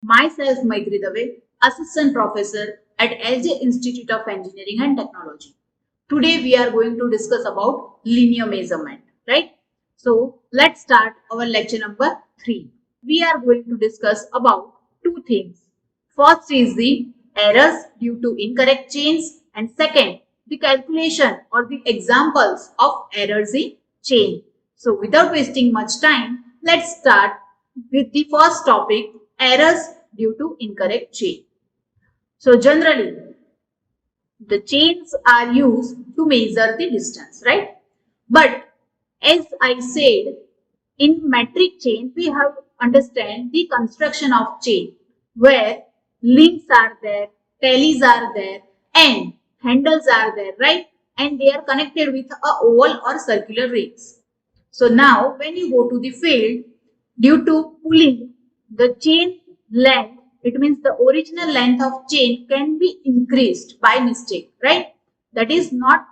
Myself, Maitri Dave, Assistant Professor at LJ Institute of Engineering and Technology. Today we are going to discuss about linear measurement, right? So let's start our lecture number 3. We are going to discuss about two things. First is the errors due to incorrect chains, and second, the calculation or the examples of errors in chain. So without wasting much time, let's start with the first topic, errors due to incorrect chain. So generally, the chains are used to measure the distance, right? But as I said, in metric chain, we have to understand the construction of chain where links are there, tallies are there, and handles are there, right? And they are connected with a oval or circular rings. So now when you go to the field, due to pulling, the chain length, it means the original length of chain can be increased by mistake, right? That is not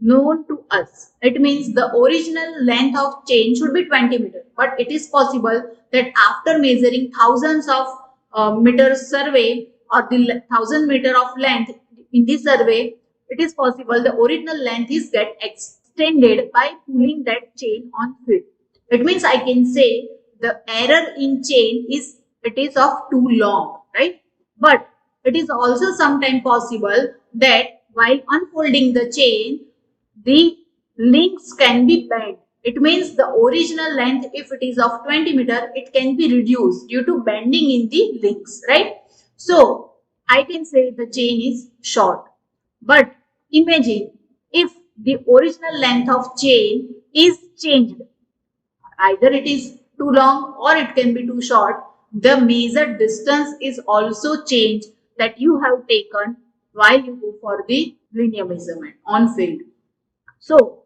known to us. It means the original length of chain should be 20 meters, but it is possible that after measuring thousands of meters survey or the 1000 meter of length in this survey, it is possible the original length is get extended by pulling that chain on field. It means I can say the error in chain is it is of too long, right? But it is also sometimes possible that while unfolding the chain, the links can be bent. It means the original length, if it is of 20 meter, it can be reduced due to bending in the links, right? So I can say the chain is short. But imagine if the original length of chain is changed, either it is too long or it can be too short, the measured distance is also changed that you have taken while you go for the linear measurement on field. So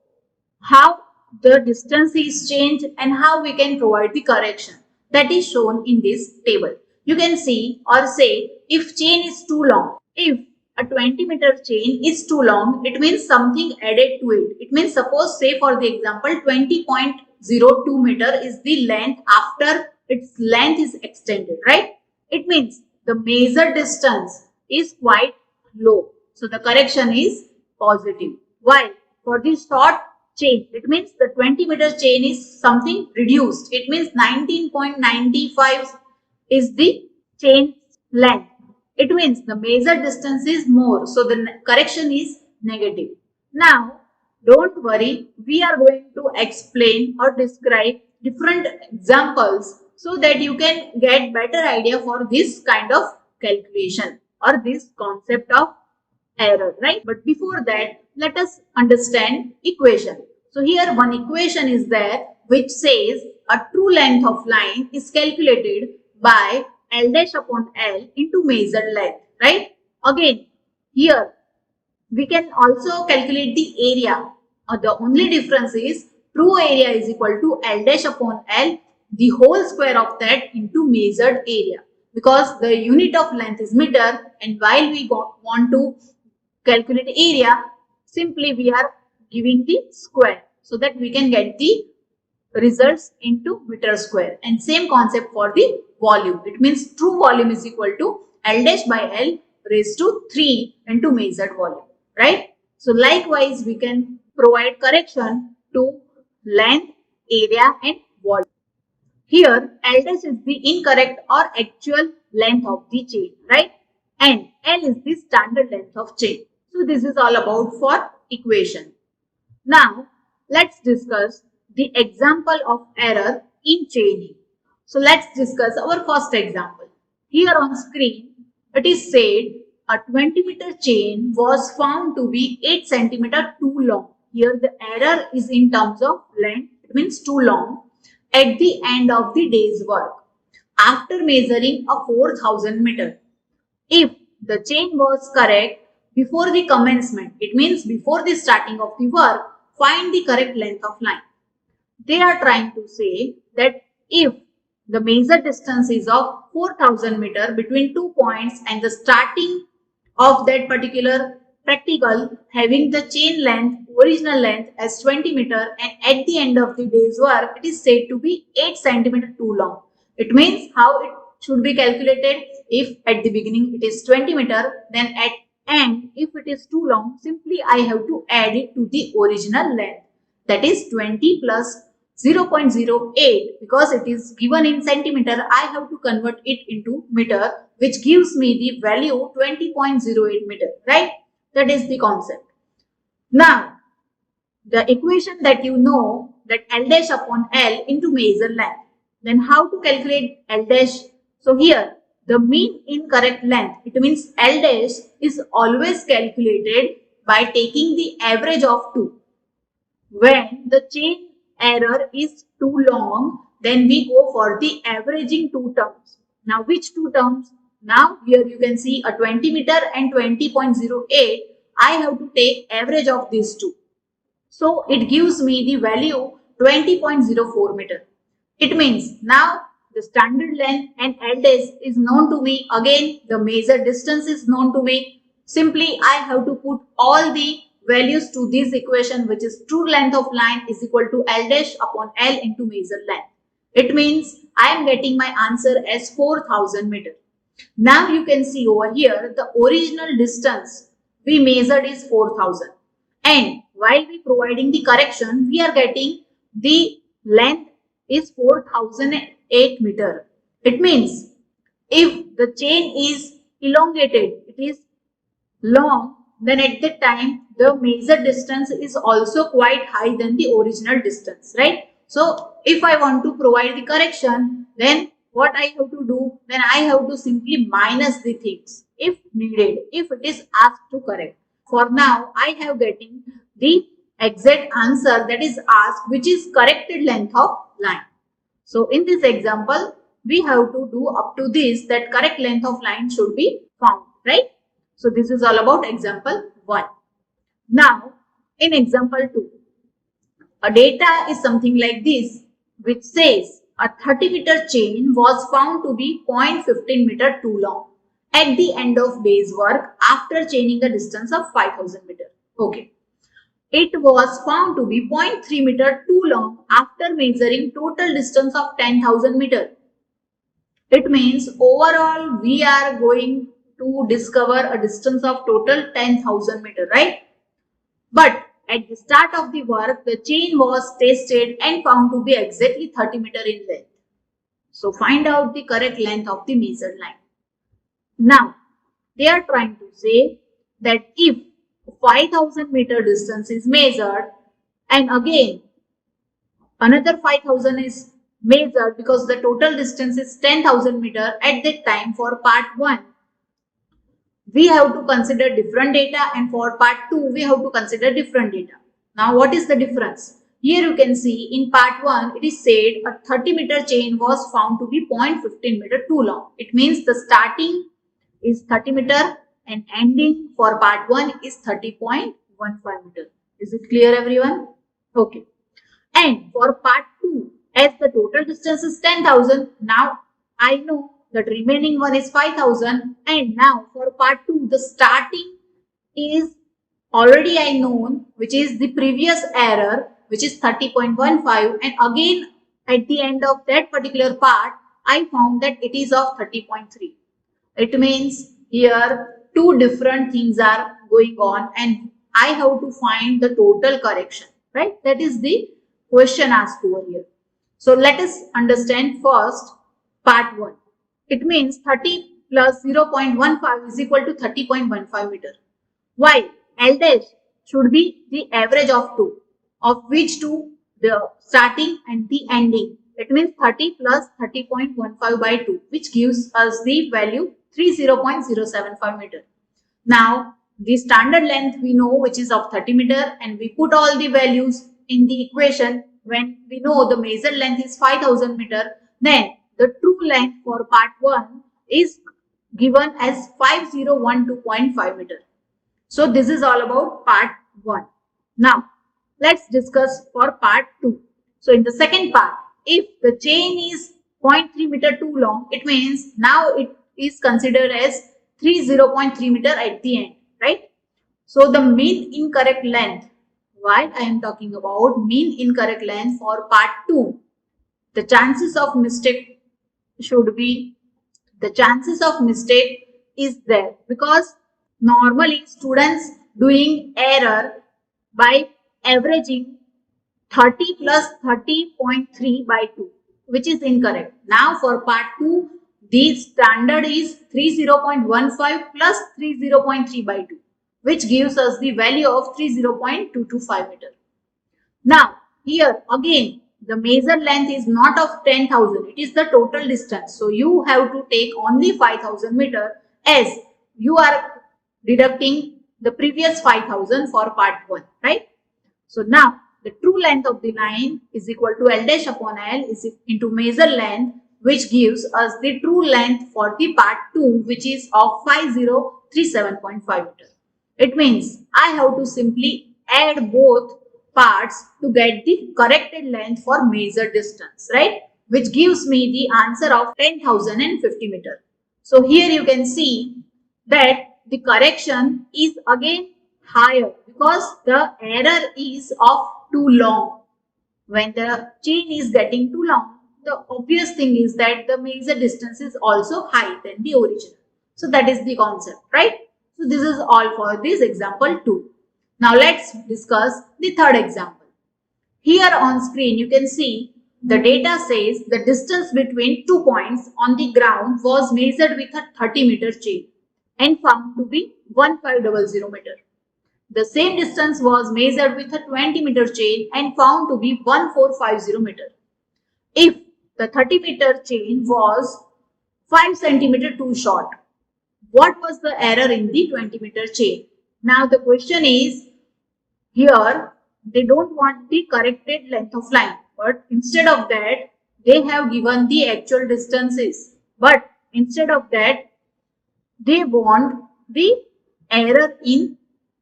how the distance is changed and how we can provide the correction, that is shown in this table. You can see or say if chain is too long, if a 20 meter chain is too long, it means something added to it. It means suppose say for the example 20.02 meter is the length after its length is extended, right? It means the measured distance is quite low. So the correction is positive. While for the short chain, it means the 20 meter chain is something reduced. It means 19.95 is the chain length. It means the measured distance is more. So the correction is negative. Now, don't worry. We are going to explain or describe different examples so that you can get better idea for this kind of calculation or this concept of error, right? But before that, let us understand equation. So here one equation is there which says a true length of line is calculated by L dash upon L into measured length, right? Again, here we can also calculate the area. The only difference is true area is equal to L dash upon L, the whole square of that into measured area. Because the unit of length is meter, and while we want to calculate area, simply we are giving the square so that we can get the results into meter square. And same concept for the volume. It means true volume is equal to L dash by L raised to 3 into measured volume, right? So likewise we can provide correction to length, area and volume. Here L dash is the incorrect or actual length of the chain, right? And L is the standard length of chain. So this is all about for equation. Now let's discuss the example of error in chaining. So let's discuss our first example. Here on screen it is said a 20 meter chain was found to be 8 centimeter too long. Here the error is in terms of length, it means too long, at the end of the day's work after measuring a 4000 meter. If the chain was correct before the commencement, it means before the starting of the work, find the correct length of line. They are trying to say that if the measured distance is of 4000 meter between 2 points and the starting of that particular practical having the chain length, original length as 20 meter, and at the end of the day's work it is said to be 8 centimeter too long. It means how it should be calculated? If at the beginning it is 20 meter, then at end, if it is too long, simply I have to add it to the original length. That is 20 plus 0.08, because it is given in centimeter, I have to convert it into meter, which gives me the value 20.08 meter, right? That is the concept. Now, the equation that you know, that L dash upon L into measure length. Then how to calculate L dash? So here, the mean incorrect length, it means L dash is always calculated by taking the average of 2. When the chain error is too long, then we go for the averaging 2 terms. Now, which 2 terms? Now, here you can see a 20 meter and 20.08. I have to take average of these two. So, it gives me the value 20.04 meter. It means now the standard length and L dash is known to me. Again, the measured distance is known to me. Simply, I have to put all the values to this equation, which is true length of line is equal to L dash upon L into measured length. It means I am getting my answer as 4000 meter. Now you can see over here the original distance we measured is 4000, and while we providing the correction, we are getting the length is 4008 meter. It means if the chain is elongated, it is long, then at that time the measured distance is also quite high than the original distance, right? So if I want to provide the correction, then what I have to do? Then I have to simply minus the things if needed, if it is asked to correct. For now, I have getting the exact answer that is asked, which is corrected length of line. So in this example, we have to do up to this, that correct length of line should be found, right? So this is all about example 1. Now, in example 2, a data is something like this, which says a 30 meter chain was found to be 0.15 meter too long at the end of day's work after chaining a distance of 5000 meter. Okay. It was found to be 0.3 meter too long after measuring total distance of 10,000 meter. It means overall we are going to discover a distance of total 10,000 meter, right? But at the start of the work, the chain was tested and found to be exactly 30 meter in length. So find out the correct length of the measured line. Now, they are trying to say that if 5000 meter distance is measured and again another 5000 is measured, because the total distance is 10,000 meter at that time, for part 1 we have to consider different data, and for part 2 we have to consider different data. Now what is the difference? Here you can see in part 1 it is said a 30 meter chain was found to be 0.15 meter too long. It means the starting is 30 meter and ending for part 1 is 30.15 meter. Is it clear everyone? Okay. And for part 2, as the total distance is 10,000, now I know that remaining one is 5,000, and now for part 2 the starting is already I known, which is the previous error, which is 30.15, and again at the end of that particular part I found that it is of 30.3. It means here two different things are going on and I have to find the total correction, right? That is the question asked over here. So let us understand first part 1. It means 30 plus 0.15 is equal to 30.15 meter. Why? L dash should be the average of 2, of which 2 the starting and the ending. It means 30 plus 30.15 by 2, which gives us the value 30.075 meter. Now the standard length we know, which is of 30 meter, and we put all the values in the equation. When we know the measured length is 5000 meter, then the true length for part 1 is given as 5012.5 meter. So this is all about part 1. Now let's discuss for part 2. So in the second part, if the chain is 0.3 meter too long, it means now it is considered as 30.3 meter at the end, right? So the mean incorrect length, while I am talking about mean incorrect length for part 2, the chances of mistake should be The chances of mistake is there because normally students doing error by averaging 30 plus 30.3 by 2, which is incorrect. Now for part 2, the standard is 30.15 plus 30.3 by 2, which gives us the value of 30.225 meter. Now here again, the measured length is not of 10,000, it is the total distance. So you have to take only 5,000 meter as you are deducting the previous 5,000 for part 1, right? So now the true length of the line is equal to L dash upon L is into measured length, which gives us the true length for the part 2, which is of 5037.5 meter. It means I have to simply add both parts to get the corrected length for measured distance, right? Which gives me the answer of 10,050 meter. So here you can see that the correction is again higher because the error is of too long. When the chain is getting too long, the obvious thing is that the measured distance is also higher than the original. So that is the concept, right? So this is all for this example 2. Now let's discuss the third example. Here on screen you can see the data says the distance between 2 points on the ground was measured with a 30-meter chain and found to be 1500 meter. The same distance was measured with a 20-meter chain and found to be 1450 meter. If the 30-meter chain was 5 centimeter too short, what was the error in the 20-meter chain? Now the question is, here they don't want the corrected length of line, but instead of that they have given the actual distances. But instead of that they want the error in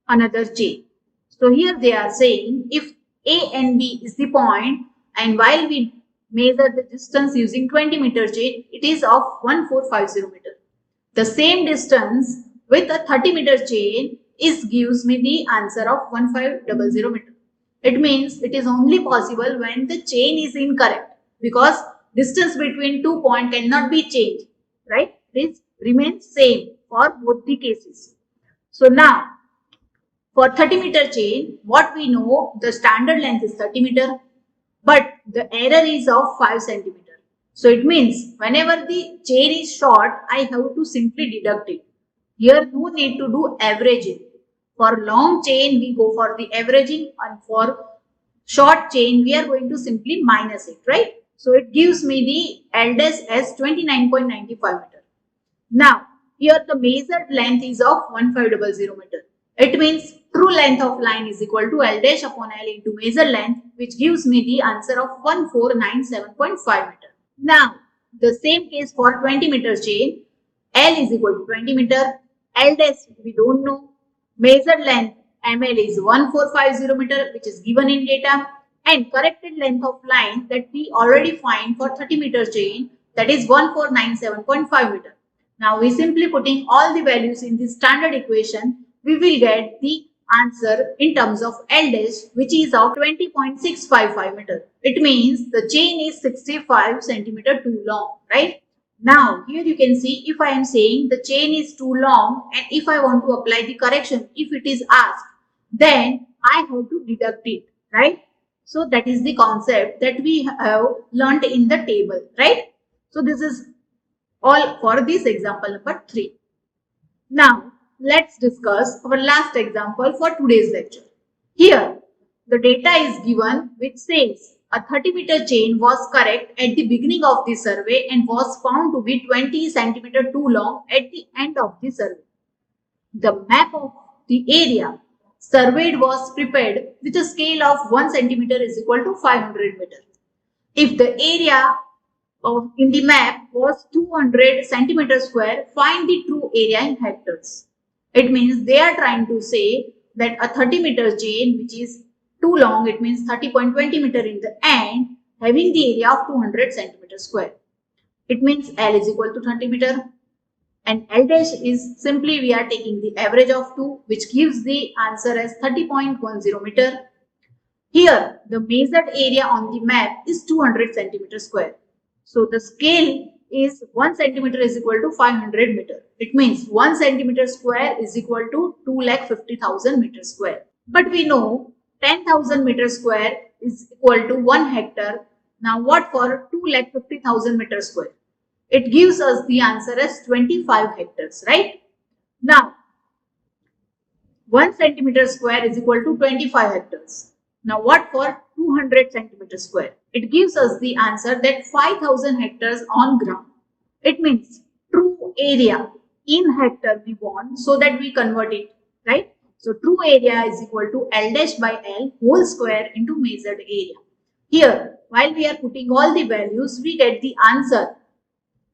another chain. So here they are saying if A and B is the point, and while we measure the distance using 20-meter chain, it is of 1450 meter. The same distance with a 30-meter chain gives me the answer of 1500 meter. It means it is only possible when the chain is incorrect, because distance between 2 points cannot be changed, right? This remains same for both the cases. So now for 30-meter chain, what we know, the standard length is 30 meter, but the error is of 5 centimeter. So it means whenever the chain is short, I have to simply deduct it. Here no need to do averaging. For long chain we go for the averaging, and for short chain we are going to simply minus it, right? So it gives me the L dash as 29.95 meter. Now here the measured length is of 1500 meter. It means true length of line is equal to L dash upon L into measured length, which gives me the answer of 1497.5 meter. Now the same case for 20-meter chain, L is equal to 20 meter, L dash we don't know, measured length ML is 1450 meter, which is given in data, and corrected length of line that we already find for 30-meter chain, that is 1497.5 meter. Now we simply putting all the values in the standard equation, we will get the answer in terms of L dash, which is of 20.655 meter. It means the chain is 65 centimeter too long, right? Now here you can see, if I am saying the chain is too long and if I want to apply the correction, if it is asked, then I have to deduct it, right? So that is the concept that we have learnt in the table, right? So this is all for this example number 3. Now let's discuss our last example for today's lecture. Here the data is given which says a 30-meter chain was correct at the beginning of the survey and was found to be 20 centimeter too long at the end of the survey. The map of the area surveyed was prepared with a scale of 1 centimeter is equal to 500 meter. If the area in the map was 200 centimeter square, find the true area in hectares. It means they are trying to say that a 30-meter chain which is too long, it means 30.20 meter in the end, having the area of 200 centimeter square. It means L is equal to 30 meter, and L dash is simply we are taking the average of 2, which gives the answer as 30.10 meter. Here the measured area on the map is 200 centimeter square. So the scale is 1 centimeter is equal to 500 meter. It means 1 centimeter square is equal to 2,50,000 meter square. But we know 10,000 meter square is equal to 1 hectare. Now what for 2,50,000 meter square? It gives us the answer as 25 hectares, right? Now 1 centimeter square is equal to 25 hectares. Now what for 200 centimeter square? It gives us the answer that 5,000 hectares on ground. It means true area in hectare we want, so that we convert it, right? So true area is equal to L dash by L whole square into measured area. Here, while we are putting all the values, we get the answer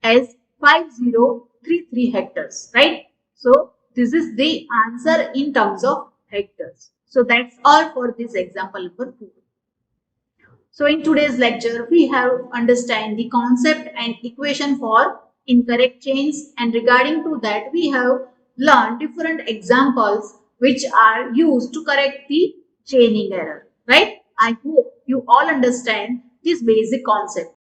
as 5033 hectares, right? So this is the answer in terms of hectares. So that's all for this example number 4. So in today's lecture, we have understand the concept and equation for incorrect chains, and regarding to that, we have learned different examples which are used to correct the chaining error, right? I hope you all understand this basic concept.